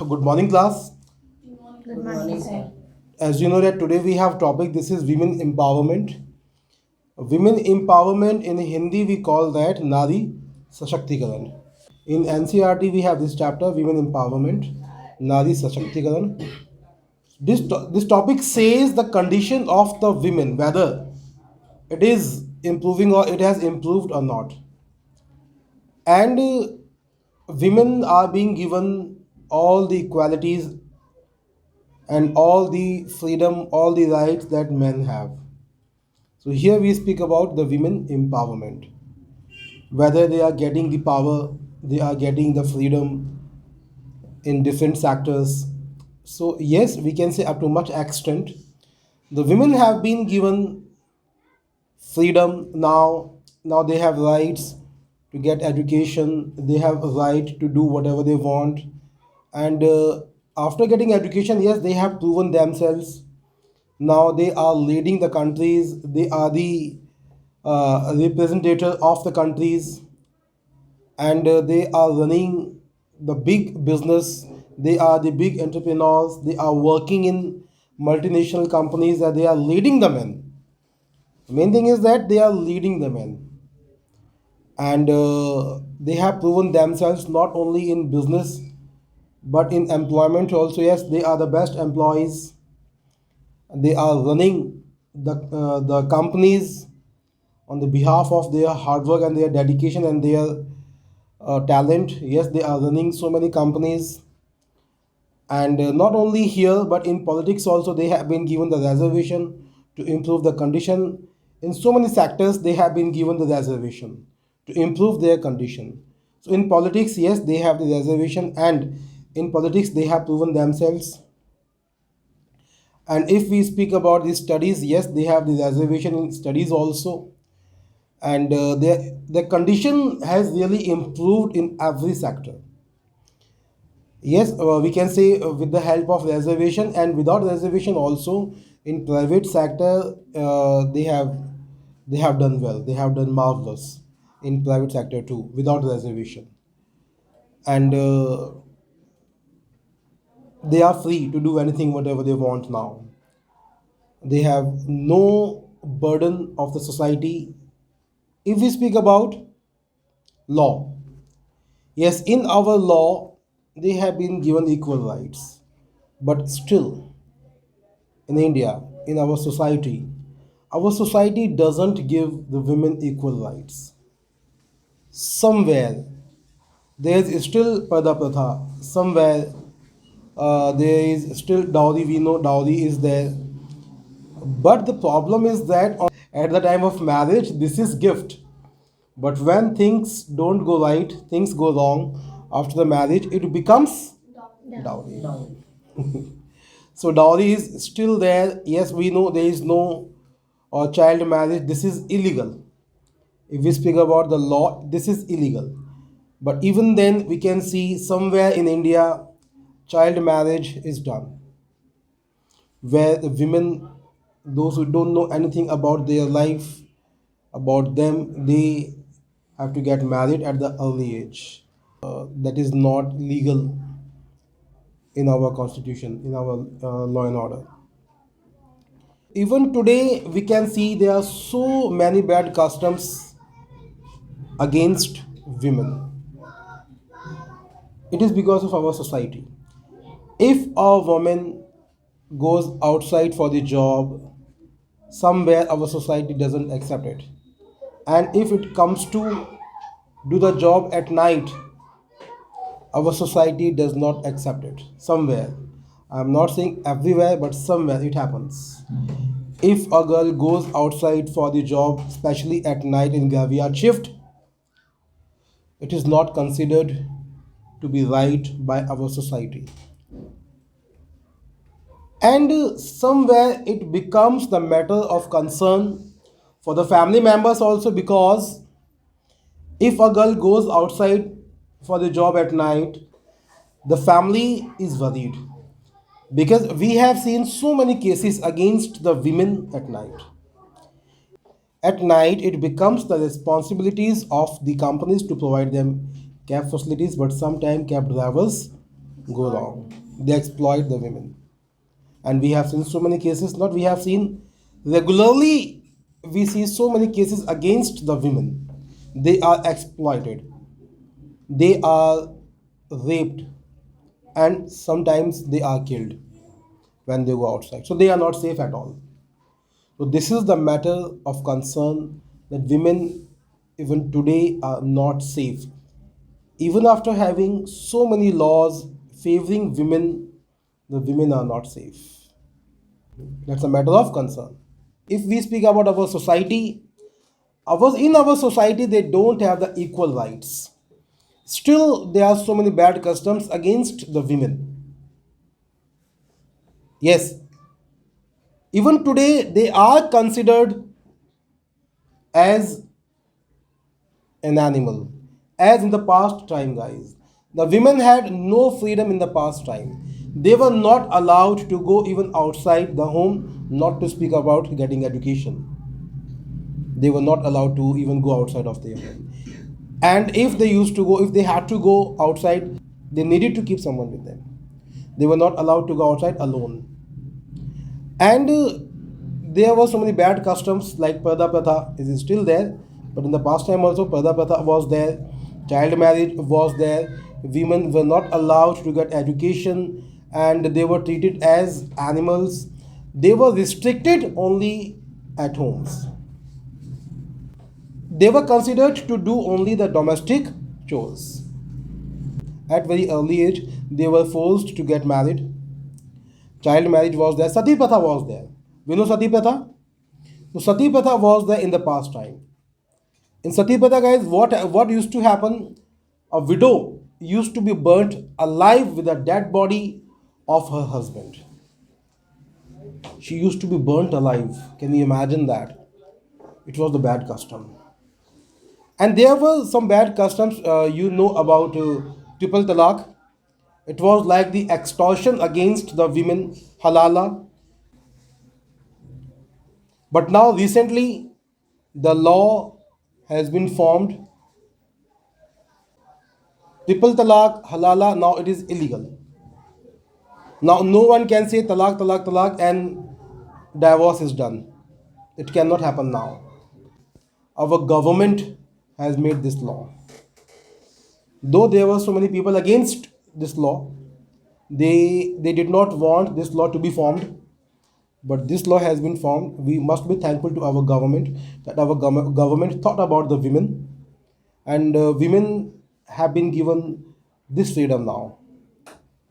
Good morning, class. Good morning, sir. As you know that today we have topic. This is women empowerment. Women empowerment in Hindi we call that Nari Sashakti. In NCRT we have this chapter Women empowerment, Nari Sashakti. This topic says the condition of the women, whether it is improving or it has improved or not, and women are being given all the equalities and all the freedom, all the rights that men have. So here we speak about the women empowerment, whether they are getting the power, they are getting the freedom in different sectors. So yes, we can say up to much extent, the women have been given freedom now. Now they have rights to get education. They have a right to do whatever they want, and after getting education, yes, they have proven themselves. Now they are leading the countries. They are the representative of the countries, and they are running the big business. They are the big entrepreneurs. They are working in multinational companies, and they are leading the men. The main thing is that they are leading the men, and they have proven themselves not only in business but in employment also. Yes, they are the best employees. They are running the companies on the behalf of their hard work and their dedication and their talent. Yes, they are running so many companies, and not only here but in politics also they have been given the reservation to improve the condition. In so many sectors they have been given the reservation to improve their condition. So in politics, yes, they have the reservation, and in politics they have proven themselves. And if we speak about the studies, yes, they have the reservation in studies also, and their condition has really improved in every sector. Yes, we can say with the help of reservation, and without reservation also in private sector, they have done well. They have done marvelous in private sector too without reservation, and they are free to do anything whatever they want now. They have no burden of the society. If we speak about law, yes, in our law they have been given equal rights, but still in India, in our society doesn't give the women equal rights. Somewhere there is still pada pratha. Somewhere there is still dowry. We know dowry is there, but the problem is that at the time of marriage, this is gift. But when things don't go right, things go wrong after the marriage, it becomes dowry. So dowry is still there. Yes, we know there is no child marriage. This is illegal. If we speak about the law, this is illegal. But even then, we can see somewhere in India, child marriage is done, where the women, those who don't know anything about their life, about them, they have to get married at the early age. That is not legal in our constitution, in our law and order. Even today, we can see there are so many bad customs against women. It is because of our society. If a woman goes outside for the job, somewhere our society doesn't accept it. And if it comes to do the job at night, our society does not accept it. Somewhere. I'm not saying everywhere, but somewhere it happens. If a girl goes outside for the job, especially at night in graveyard shift, it is not considered to be right by our society. And somewhere it becomes the matter of concern for the family members also, because if a girl goes outside for the job at night, the family is worried, because we have seen so many cases against the women at night. At night, it becomes the responsibilities of the companies to provide them cab facilities, but sometimes cab drivers go wrong. They exploit the women. And we have seen so many cases, not we have seen regularly, we see so many cases against the women. They are exploited, they are raped, and sometimes they are killed when they go outside. So they are not safe at all. So this is the matter of concern that women even today are not safe. Even after having so many laws favoring women, the women are not safe. That's a matter of concern. If we speak about our society, in our society they don't have the equal rights. Still, there are so many bad customs against the women. Yes, even today they are considered as an animal. As in the past time, guys, the women had no freedom in the past time. They were not allowed to go even outside the home, not to speak about getting education. They were not allowed to even go outside of their home. And if they used to go, if they had to go outside, they needed to keep someone with them. They were not allowed to go outside alone. And there were so many bad customs like Parda Pratha is still there, but in the past time also Parda Pratha was there, child marriage was there, women were not allowed to get education and they were treated as animals. They were restricted only at homes. They were considered to do only the domestic chores. At very early age, they were forced to get married. Child marriage was there. Sati Pratha was there. You know Sati Pratha? So Sati Pratha was there in the past time. In Sati Pratha, guys, what used to happen? A widow used to be burnt alive with the dead body of her husband. She used to be burnt alive. Can you imagine that? It was the bad custom. And there were some bad customs about triple talaq. It was like the extortion against the women, halala. But now recently, the law has been formed. Triple talaq, halala, now it is illegal. Now no one can say talaq, talaq, talaq and divorce is done. It cannot happen now. Our government has made this law. Though there were so many people against this law, they did not want this law to be formed, but this law has been formed. We must be thankful to our government that our government thought about the women, and women have been given this freedom now.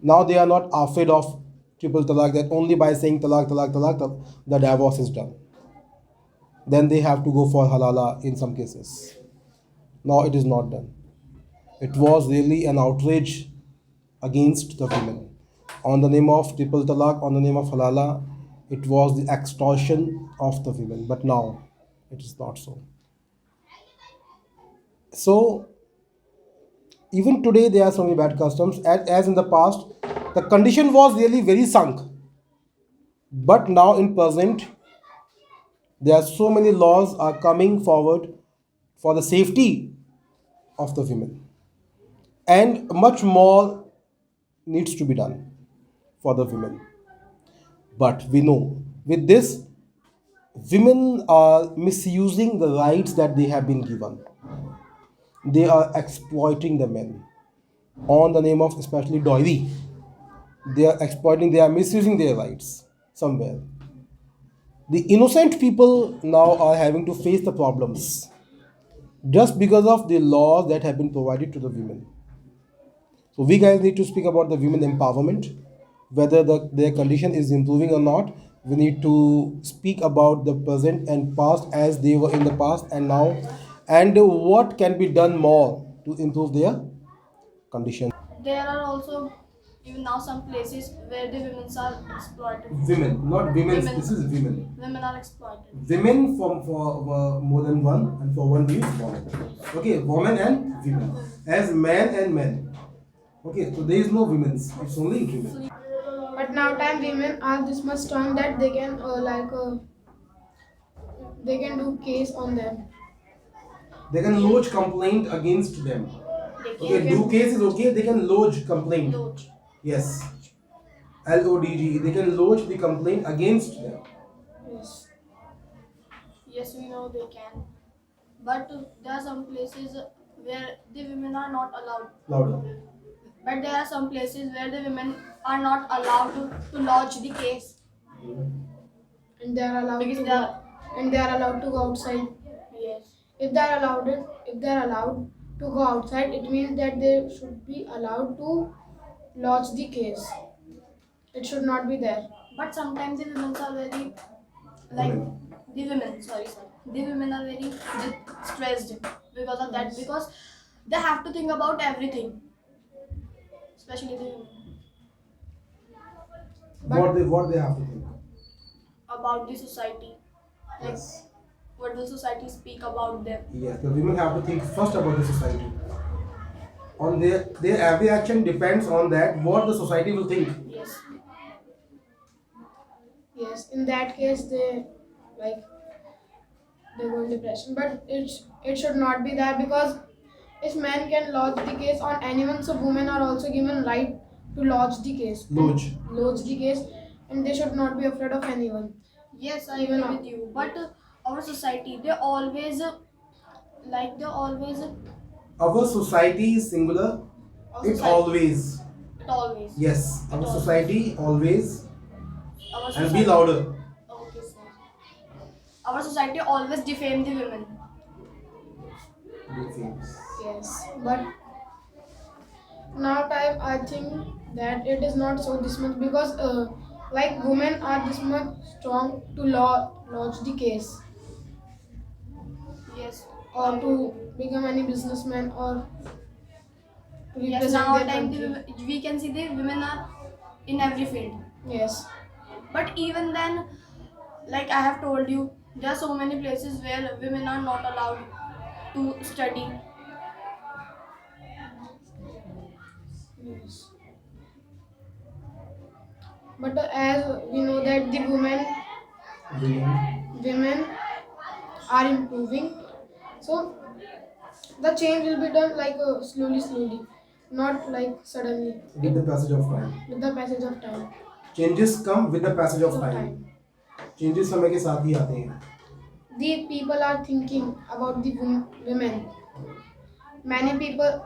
Now they are not afraid of triple talaq, that only by saying talaq, talaq, talaq, the divorce is done. Then they have to go for halala in some cases. Now it is not done. It was really an outrage against the women. On the name of triple talaq, on the name of halala, it was the extortion of the women. But now it is not so. So even today there are so many bad customs. As in the past, the condition was really very sunk. But now in present, there are so many laws are coming forward for the safety of the women, and much more needs to be done for the women. But we know with this, women are misusing the rights that they have been given. They are exploiting the men on the name of especially dowry. They are exploiting, they are misusing their rights somewhere. The innocent people now are having to face the problems just because of the laws that have been provided to the women. So we guys need to speak about the women empowerment, whether their condition is improving or not. We need to speak about the present and past as they were in the past and now, and what can be done more to improve their condition. There are also even now some places where the women are exploited. Women, not women. Women. This is women. Women are exploited. Women for more than one, and for one means woman. Okay, woman and women. As man and men. Okay, so there is no women's. It's only women. But now time women are this much strong that they can they can do case on them. They can lodge complaint against them. Okay, do case is okay. They can lodge complaint. Lodge. Yes, LODG. They can lodge the complaint against them. Yes. Yes, we know they can. But there are some places where the women are not allowed. Louder. But there are some places where the women are not allowed to lodge the case And they are allowed because to they go. are. And they are allowed to go outside. Yes. If they are allowed to go outside, it means that they should be allowed to lodge the case. It should not be there. But sometimes the women are very like Women. the women. Sorry. The women are very stressed because of that Yes. because they have to think about everything, especially the women, What they have to think. about the society. Like Yes. what will society speak about them? Yes. The women have to think first about the society. On their every action depends on that what the society will think. Yes. Yes. In that case, like they go in depression. But it should not be that because if men can lodge the case on anyone, so women are also given right to lodge the case. Lodge. Lodge the case, and they should not be afraid of anyone. Yes, I Even agree with you. But our society, they always, Our society is singular. our It society, always. it always, Yes. it Our always, society always. our And be society, louder. okay, sir. Our society always defame the women. Be famous. Yes, but now time I think that it is not so this much because like women are this much strong to lodge the case Yes. or to become any businessman or to Yes, represent now their time country. we can see the women are in every field. Yes, But even then, like I have told you, there are so many places where women are not allowed to study. yes. But as we know that the Women. women are improving, so the change will be done like slowly, not like suddenly. With the passage of time. With the passage of time. Changes come with the passage of Of time. time. Changes समय के साथ ही आते हैं. The people are thinking about the women. Many people,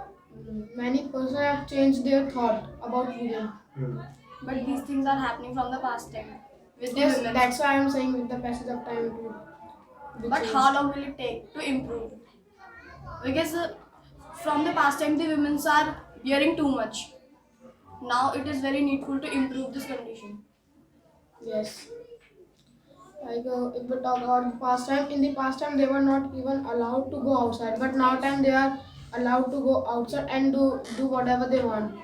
many persons have changed their thought about women. Hmm. But these things are happening from the past time with the Yes, women. that's why I am saying with the passage of time it will be But changed. how long will it take to improve? Because from the past time the women are bearing too much. Now it is very needful to improve this condition. Yes. Like if we talk about the past time, in the past time they were not even allowed to go outside, but now time they are allowed to go outside and do whatever they want.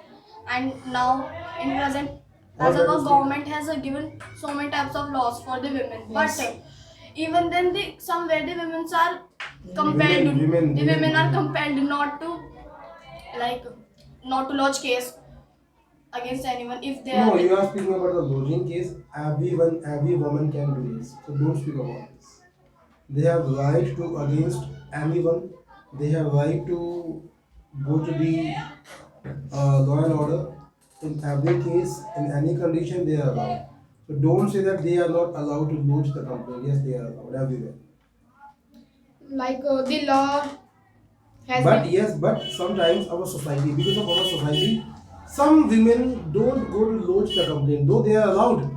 And now in present, All as our that is government has given so many types of laws for the women, Yes. but even then the somewhere the women are compelled. Women. The women are compelled not to like not to lodge case against anyone if they No, are. you are speaking about the lodging case. Every woman can do this. So don't speak about this. They have right to against anyone. They have right to go to the law and order. In every case, in any condition, they are allowed. So don't say that they are not allowed to lodge the complaint. Yes, they are allowed everywhere. Like the law has But been. yes, but sometimes our society, because of our society, some women don't go to lodge the complaint, though they are allowed.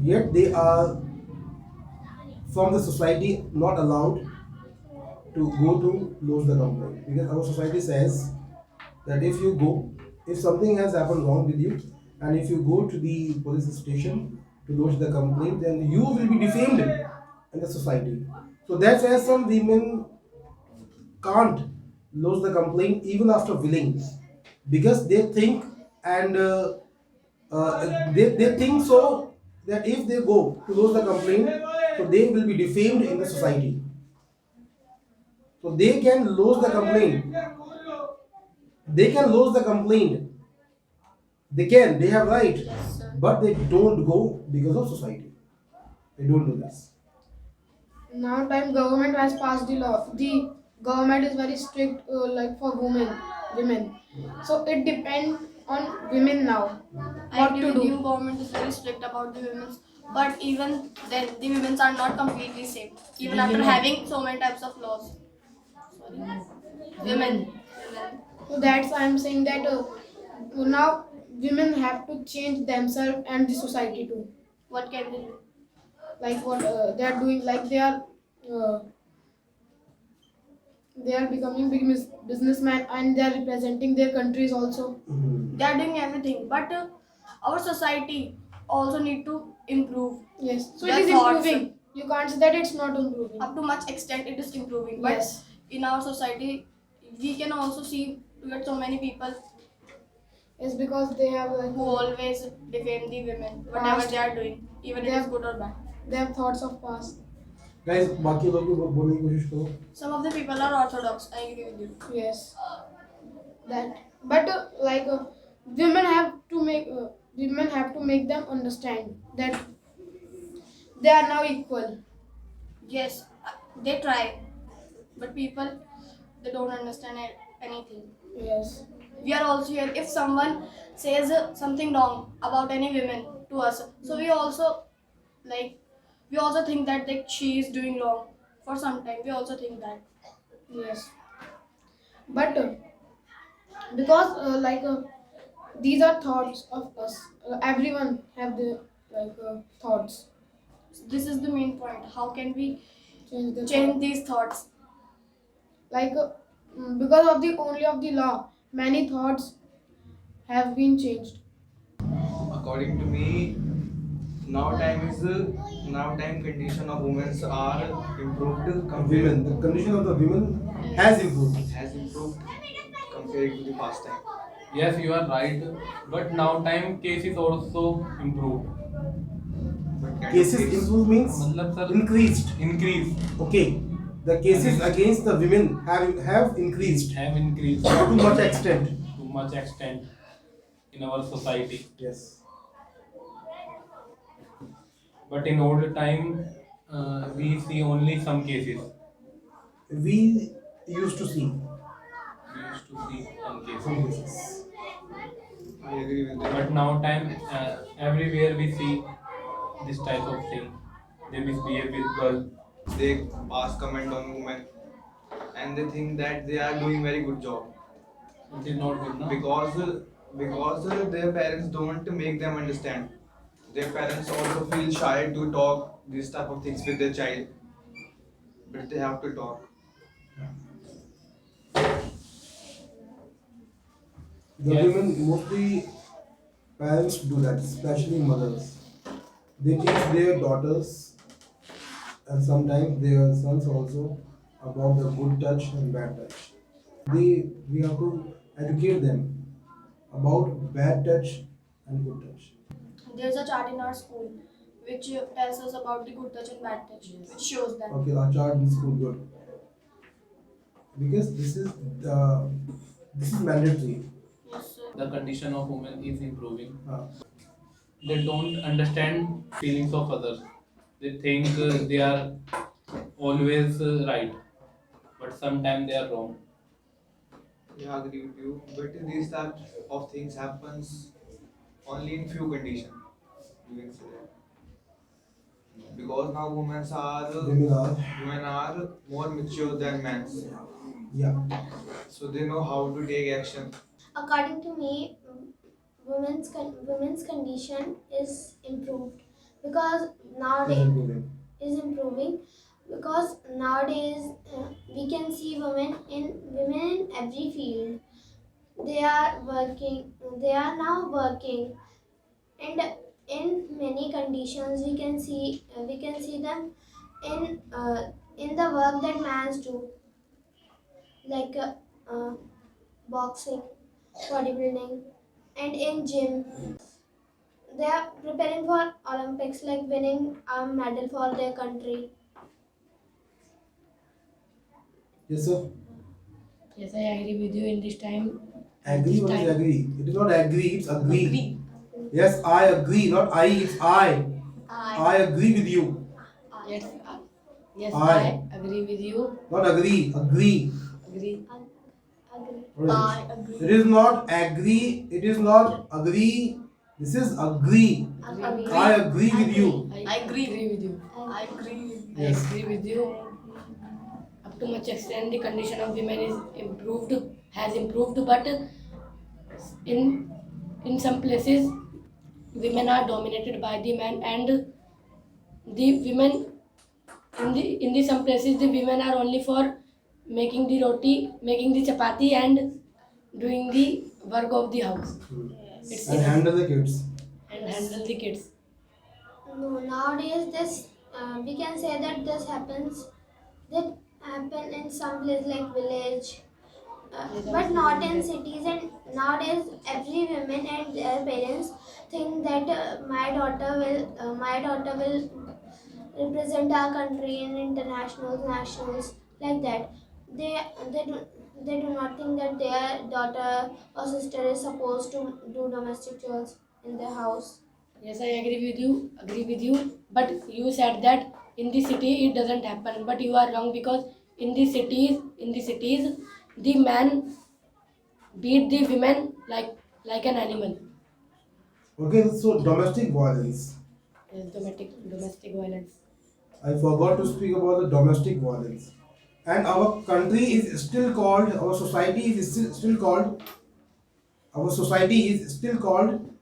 Yet they are from the society not allowed to go to lodge the complaint because our society says that if something has happened wrong with you, and if you go to the police station to lodge the complaint, then you will be defamed in the society. So that's why some women can't lodge the complaint even after willing because they think and they think so that if they go to lodge the complaint, so they will be defamed in the society. So they can lodge the complaint. They can lodge the complaint. They have right, Yes, sir. but they don't go because of society. They don't do this. Now time government has passed the law. The government is very strict like for women. So it depends on women now. I What agree to with do? you. Government is very strict about the women's, but even then, the women's are not completely safe. Even after having so many types of laws. Sorry, women. So that's why I'm saying that now women have to change themselves and the society too. What can they do? Like what they are doing, like uh, they are becoming big businessmen and they are representing their countries also. They are doing everything, but our society also need to improve. Yes, so Their it is thoughts. improving. You can't say that it's not improving. Up to much extent, it is improving. But Yes. in our society, we can also see that so many people It's because they have like who always defame the women, whatever Past. they are doing, even They it is have- good or bad. they have thoughts of past. Guys, बाकी लोग भी बोलने की कोशिश करो. Some of the people are orthodox. I agree with you. Yes, that. But women have to make them understand that they are now equal. Yes, they try, but people they don't understand anything. Yes. We are also here. If someone says something wrong about any women to us, so we also think that she is doing wrong. For some time, we also think that. Yes. But because these are thoughts of us. Everyone have the thoughts. So this is the main point. How can we Change the change thought. these thoughts? Like because of the only of the law, many thoughts have been changed. According to me, now time condition of women are improved Women, the condition of the women has improved. has improved compared to the past time. Yes, you are right. But now time case is also improved. But kind Cases of case, improved means मतलब sir increased. increase Okay, the cases against the women have increased have increased to much extent. to much extent in our society. Yes. But in old time, we see only some cases. We used to see We used to see some some cases. cases. I agree with that. But now time, everywhere we see this type of thing. They misbehave with girl. They pass comment on women and they think that they are doing very good job It is not good, no? because their parents don't make them understand. Their parents also feel shy to talk these type of things with their child, but they have to talk. The Yes. women, mostly parents do that, especially mothers. They teach their daughters and sometimes their sons also about the good touch and bad touch. We have to educate them about bad touch and good touch. There's a chart in our school which tells us about the good touch and bad touch, which shows that. Okay, our child in school good because this is mandatory. Yes, sir. The condition of women is improving. Uh, They don't understand feelings of others. They think they are always right, but sometimes they are wrong. Yeah, I agree with you. But these types of things happens only in few conditions. You can say that. Because now women are more mature than men. yeah. So they know how to take action. According to me, women's condition is improved because nowadays Improving. is improving because nowadays we can see women in every field. They are working. They are now working, and in many conditions we can see them in the work that mans do, like boxing, bodybuilding, and in gym. They are preparing for Olympics, like winning a medal for their country. Yes, sir. Yes, I agree with you in this time. Agree. What is agree? It is not agree. It's agree. Agree. Yes, I agree. Not I. It's I. I agree with you. Yes, yes, I. I agree with you. Not agree. Agree. Agree. What is it? It is not agree. It is not agree. This is agree. Agree. I agree with you. I agree with you. I agree with you. Yes. I agree with you. Up to much extent, the condition of women has improved, but in some places, women are dominated by the men, and the women in the some places the women are only for making the roti, making the chapati, and doing the work of the house. It's And handle the kids. and handle the kids. No, nowadays this we can say that this happens that happen in some place like village, but not in cities. And nowadays every woman and their parents think that my daughter will represent our country in internationals, nationals, like that. They they do they do not think that their daughter or sister is supposed to do domestic chores in their house. Yes, I agree with you. Agree with you. But you said that in the city it doesn't happen. But you are wrong, because in the cities, the man beat the women like an animal. Okay, so domestic violence. Yes, domestic violence. I forgot to speak about the domestic violence. And our country is still called, our society is still called, our society is still called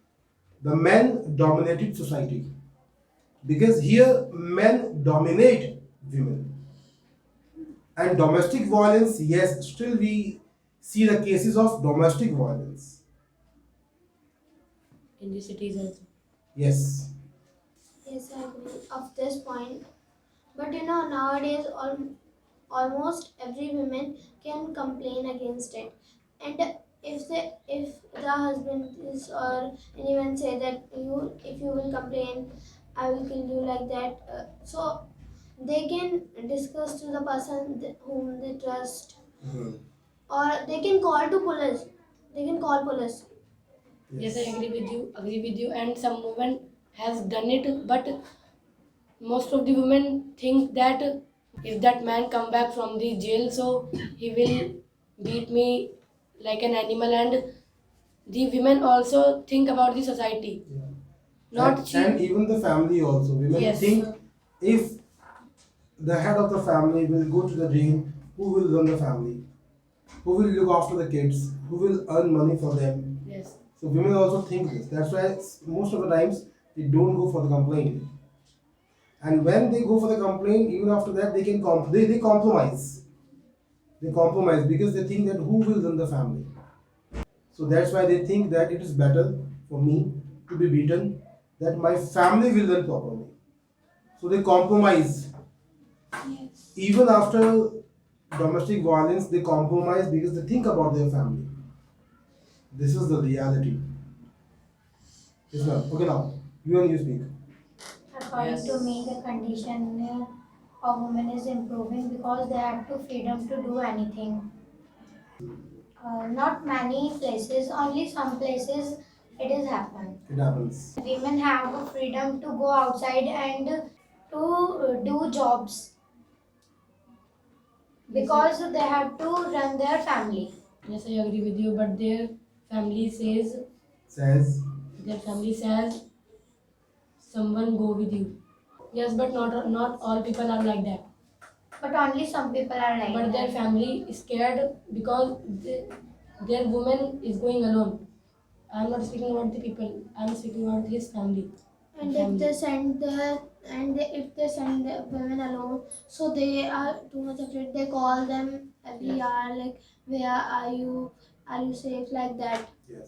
the men dominated society. Because here men dominate women. And domestic violence, yes, still we see the cases of domestic violence. In the cities also. Yes. Yes, I agree of this point. But nowadays almost every woman can complain against it. And if the husband is or anyone say that if you will complain, I will kill you, like that. So they can discuss to the person whom they trust, Mhm. or they can call to police. They can call police. Yes, I agree with you. Agree with you. And some women has done it, but most of the women think that if that man come back from the jail, so he will beat me like an animal. And the women also think about the society. Yeah. Not And even the family also. Women Yes. think if the head of the family will go to the jail, who will run the family? Who will look after the kids? Who will earn money for them? Yes. So women also think this. That's why most of the times they don't go for the complaint. And when they go for the complaint, even after that they can they compromise. They compromise because they think that who will run the family. So that's why they think that it is better for me to be beaten, that my family will run properly. So they compromise. Even after domestic violence, they compromise because they think about their family. This is the reality. Yes, ma'am. Okay, now you and you speak. According to me, the condition of women is improving because they have to freedom to do anything. Not many places, only some places it has happened. It happens. Women have the freedom to go outside and to do jobs because they have to run their family. Yes, I agree with you. But family says Says their family says someone go with you. Yes, but not all people are like that. But only some people are like But their that. family is scared because their woman is going alone. I'm not speaking about the people. I'm speaking about his family. And Family. if they send the women alone, so they are too much afraid. They call them every Yes. hour, like, where are you? Are you safe? Like that. yes.